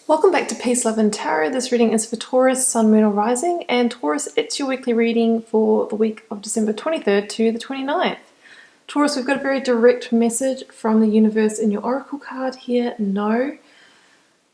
Welcome back to Peace, Love and Tarot. This reading is for Taurus, Sun, Moon or Rising. And Taurus, it's your weekly reading for the week of December 23rd to the 29th. Taurus, we've got a very direct message from the universe in your oracle card here. No.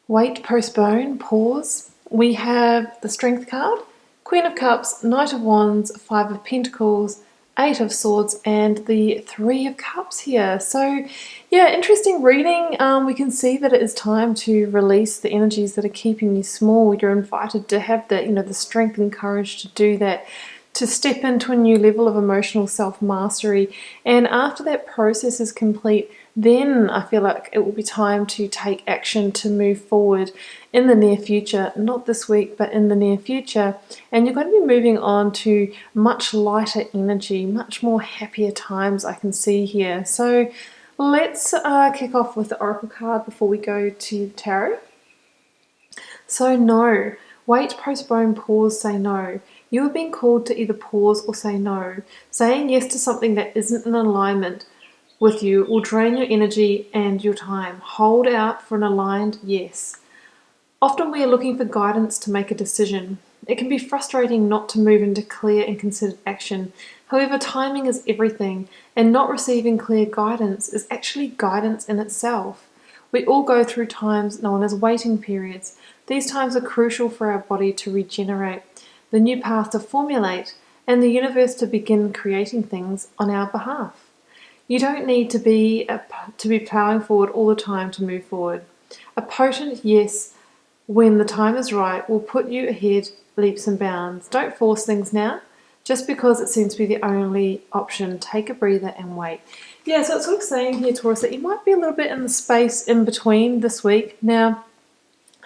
Wait, postpone, pause. We have the Strength card, Queen of Cups, Knight of Wands, Five of Pentacles, Eight of Swords, and the Three of Cups here. So yeah, interesting reading. We can see that it is time to release the energies that are keeping you small. You're invited to have that, the strength and courage to do that, to step into a new level of emotional self-mastery. And after that process is complete, then I feel like it will be time to take action to move forward in the near future, not this week, but in the near future. And you're going to be moving on to much lighter energy, much more happier times I can see here. So let's kick off with the oracle card before we go to the tarot. So no, wait, postpone, pause, say no. You are being called to either pause or say no. Saying yes to something that isn't in alignment with you will drain your energy and your time. Hold out for an aligned yes. Often we are looking for guidance to make a decision. It can be frustrating not to move into clear and considered action. However, timing is everything, and not receiving clear guidance is actually guidance in itself. We all go through times known as waiting periods. These times are crucial for our body to regenerate, the new path to formulate, and the universe to begin creating things on our behalf. You don't need to be plowing forward all the time to move forward. A potent yes, when the time is right, will put you ahead leaps and bounds. Don't force things now, just because it seems to be the only option. Take a breather and wait. Yeah, so it's sort of saying here, Taurus, that you might be a little bit in the space in between this week. Now,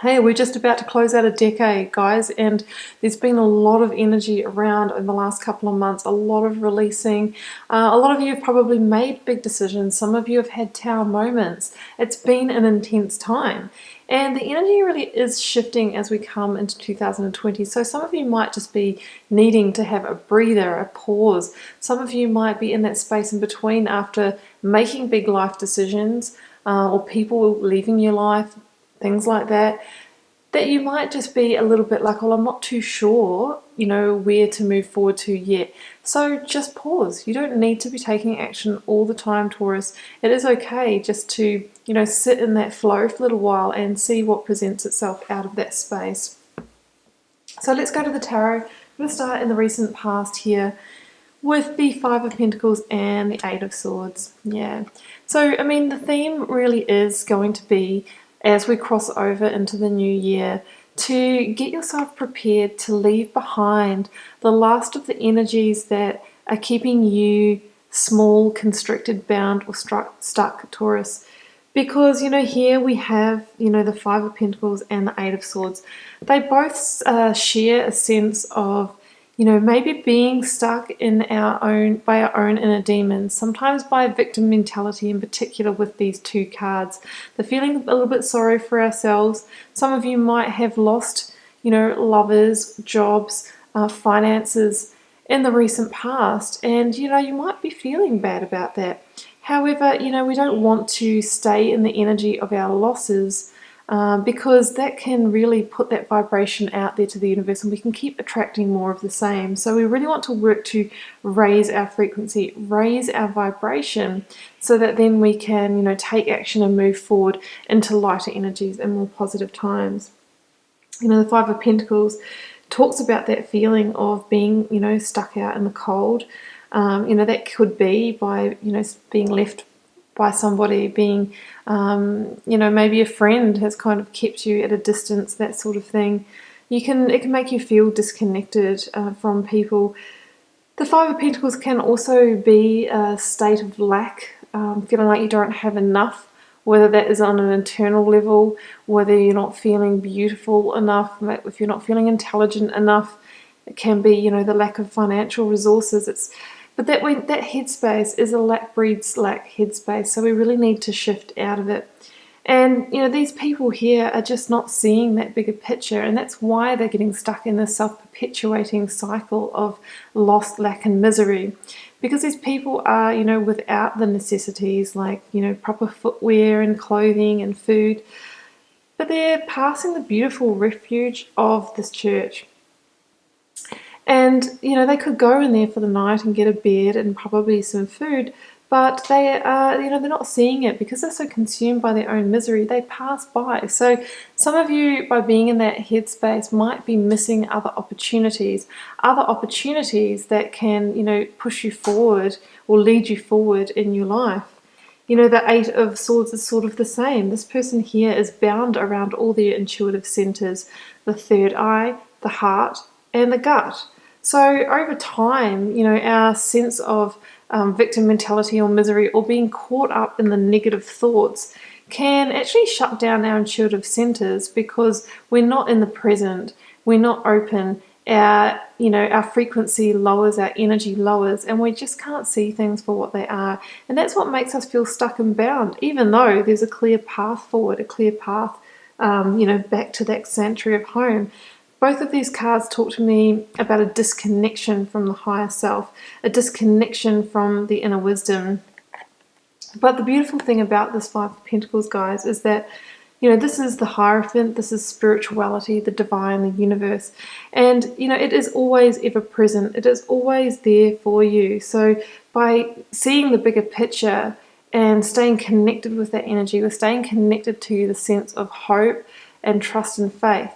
hey, we're just about to close out a decade, guys, and there's been a lot of energy around in the last couple of months, a lot of releasing. A lot of you have probably made big decisions. Some of you have had tower moments. It's been an intense time. And the energy really is shifting as we come into 2020. So some of you might just be needing to have a breather, a pause. Some of you might be in that space in between after making big life decisions, or people leaving your life, things like that, that you might just be a little bit like, well, I'm not too sure, where to move forward to yet. So just pause. You don't need to be taking action all the time, Taurus. It is okay just to, sit in that flow for a little while and see what presents itself out of that space. So let's go to the tarot. I'm going to start in the recent past here with the Five of Pentacles and the Eight of Swords. Yeah. So, the theme really is going to be, as we cross over into the new year, to get yourself prepared to leave behind the last of the energies that are keeping you small, constricted, bound, or stuck, Taurus. Because, here we have, the Five of Pentacles and the Eight of Swords. They both share a sense of, maybe being stuck in by our own inner demons, sometimes by victim mentality in particular with these two cards. The feeling a little bit sorry for ourselves. Some of you might have lost, lovers, jobs, finances in the recent past, and, you might be feeling bad about that. However, we don't want to stay in the energy of our losses, because that can really put that vibration out there to the universe, and we can keep attracting more of the same. So we really want to work to raise our frequency, raise our vibration, so that then we can, take action and move forward into lighter energies and more positive times. The Five of Pentacles talks about that feeling of being, stuck out in the cold. That could be by, being left by somebody, being, maybe a friend has kind of kept you at a distance, that sort of thing. It can make you feel disconnected from people. The Five of Pentacles can also be a state of lack, feeling like you don't have enough, whether that is on an internal level, whether you're not feeling beautiful enough, if you're not feeling intelligent enough. It can be, the lack of financial resources. But that headspace is a lack breeds lack headspace, so we really need to shift out of it. And, these people here are just not seeing that bigger picture, and that's why they're getting stuck in this self-perpetuating cycle of loss, lack, and misery. Because these people are, without the necessities like, proper footwear and clothing and food. but they're passing the beautiful refuge of this church. And, they could go in there for the night and get a bed and probably some food, but they are, they're not seeing it because they're so consumed by their own misery. They pass by. So some of you, by being in that headspace, might be missing other opportunities that can, push you forward or lead you forward in your life. The Eight of Swords is sort of the same. This person here is bound around all their intuitive centers, the third eye, the heart, and the gut. So over time, our sense of victim mentality or misery or being caught up in the negative thoughts can actually shut down our intuitive centers because we're not in the present, we're not open, our frequency lowers, our energy lowers, and we just can't see things for what they are. And that's what makes us feel stuck and bound, even though there's a clear path forward, a clear path, back to that sanctuary of home. Both of these cards talk to me about a disconnection from the higher self, a disconnection from the inner wisdom. But the beautiful thing about this Five of Pentacles, guys, is that, this is the Hierophant, this is spirituality, the divine, the universe. And, it is always ever present. It is always there for you. So by seeing the bigger picture and staying connected with that energy, we're staying connected to the sense of hope and trust and faith.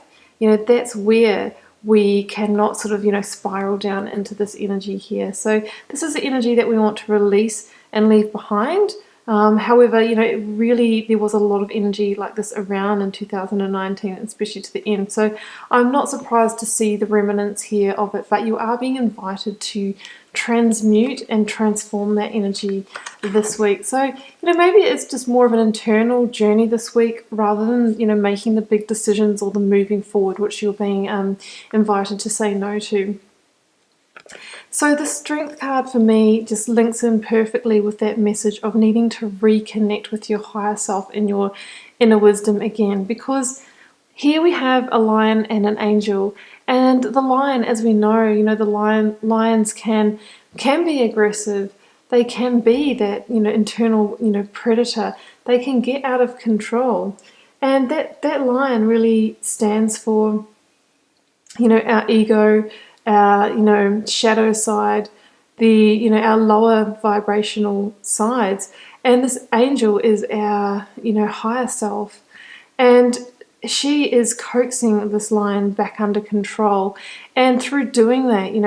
That's where we cannot sort of, spiral down into this energy here. So this is the energy that we want to release and leave behind. However, really there was a lot of energy like this around in 2019, especially to the end. So I'm not surprised to see the remnants here of it, but you are being invited to transmute and transform that energy this week. So, maybe it's just more of an internal journey this week rather than, making the big decisions or the moving forward, which you're being invited to say no to. So the Strength card for me just links in perfectly with that message of needing to reconnect with your higher self and your inner wisdom again, because here we have a lion and an angel, and the lion, as we know, the lions can be aggressive. They can be that, internal, predator. They can get out of control. And that lion really stands for, our ego, our, shadow side, our lower vibrational sides. And this angel is our, higher self. And she is coaxing this lion back under control. And through doing that, you,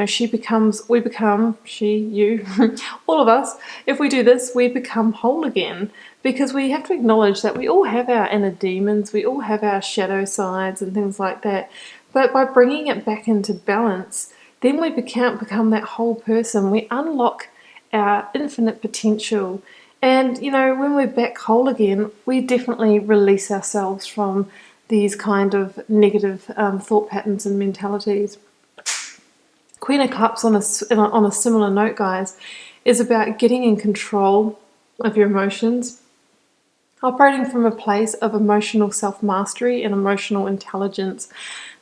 all of us, if we do this, we become whole again. Because we have to acknowledge that we all have our inner demons, we all have our shadow sides and things like that. But by bringing it back into balance, then we become that whole person. We unlock our infinite potential. And, when we're back whole again, we definitely release ourselves from these kind of negative thought patterns and mentalities. Queen of Cups, on a similar note, guys, is about getting in control of your emotions, operating from a place of emotional self-mastery and emotional intelligence.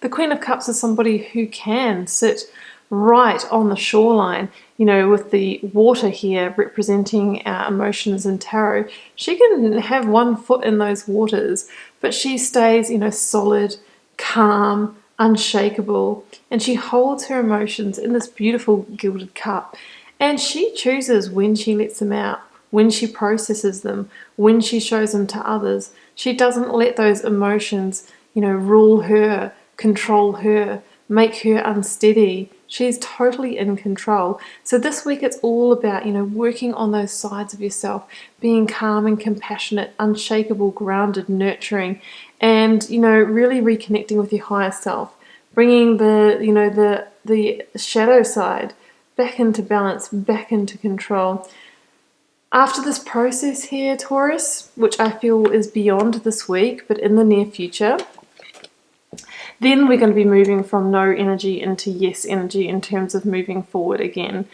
The Queen of Cups is somebody who can sit right on the shoreline, with the water here representing our emotions in tarot. She can have one foot in those waters, but she stays, solid, calm, unshakable, and she holds her emotions in this beautiful gilded cup. And she chooses when she lets them out, when she processes them, when she shows them to others. She doesn't let those emotions, rule her, control her, make her unsteady. She's totally in control. So this week it's all about, working on those sides of yourself, being calm and compassionate, unshakable, grounded, nurturing, and, really reconnecting with your higher self, bringing the shadow side back into balance, back into control. After this process here, Taurus, which I feel is beyond this week, but in the near future, then we're going to be moving from no energy into yes energy in terms of moving forward again.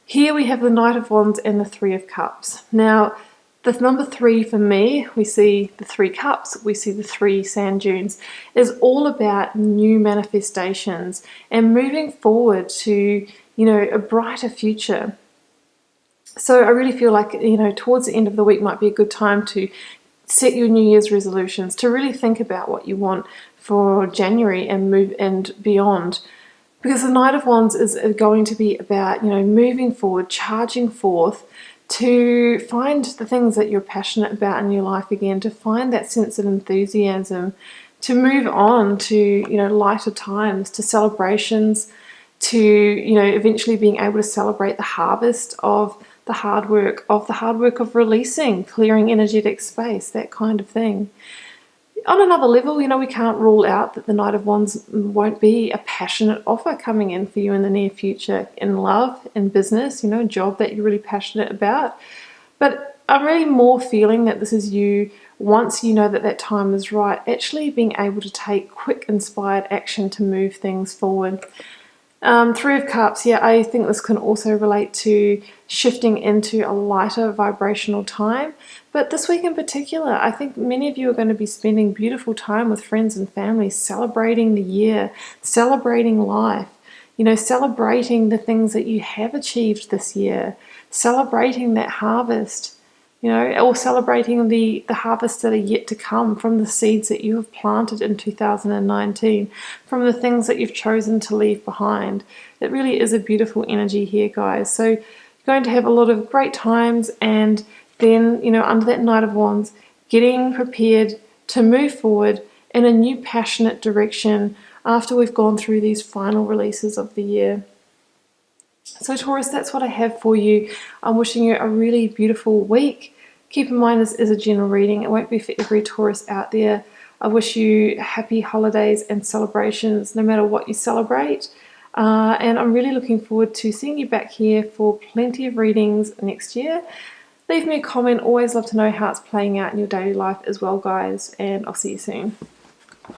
Here we have the Knight of Wands and the Three of Cups. Now, the number 3 for me, we see the 3 cups, we see the 3 sand dunes, is all about new manifestations and moving forward to, a brighter future. So I really feel like, towards the end of the week might be a good time to set your New Year's resolutions, to really think about what you want for January and beyond. Because the Knight of Wands is going to be about, moving forward, charging forth to find the things that you're passionate about in your life again, to find that sense of enthusiasm, to move on to, lighter times, to celebrations, to, eventually being able to celebrate the harvest of the hard work of releasing, clearing energetic space, that kind of thing. On another level, we can't rule out that the Knight of Wands won't be a passionate offer coming in for you in the near future, in love, in business, a job that you're really passionate about. But I'm really more feeling that this is you, once you know that that time is right, actually being able to take quick, inspired action to move things forward. Three of Cups, yeah, I think this can also relate to shifting into a lighter vibrational time. But this week in particular, I think many of you are going to be spending beautiful time with friends and family, celebrating the year, celebrating life, celebrating the things that you have achieved this year, celebrating that harvest, or celebrating the harvests that are yet to come from the seeds that you have planted in 2019, from the things that you've chosen to leave behind. It really is a beautiful energy here, guys. So you're going to have a lot of great times, and then, under that Knight of Wands, getting prepared to move forward in a new passionate direction after we've gone through these final releases of the year. So Taurus, that's what I have for you. I'm wishing you a really beautiful week. Keep in mind, this is a general reading. It won't be for every Taurus out there. I wish you happy holidays and celebrations, no matter what you celebrate. And I'm really looking forward to seeing you back here for plenty of readings next year. Leave me a comment. Always love to know how it's playing out in your daily life as well, guys. And I'll see you soon.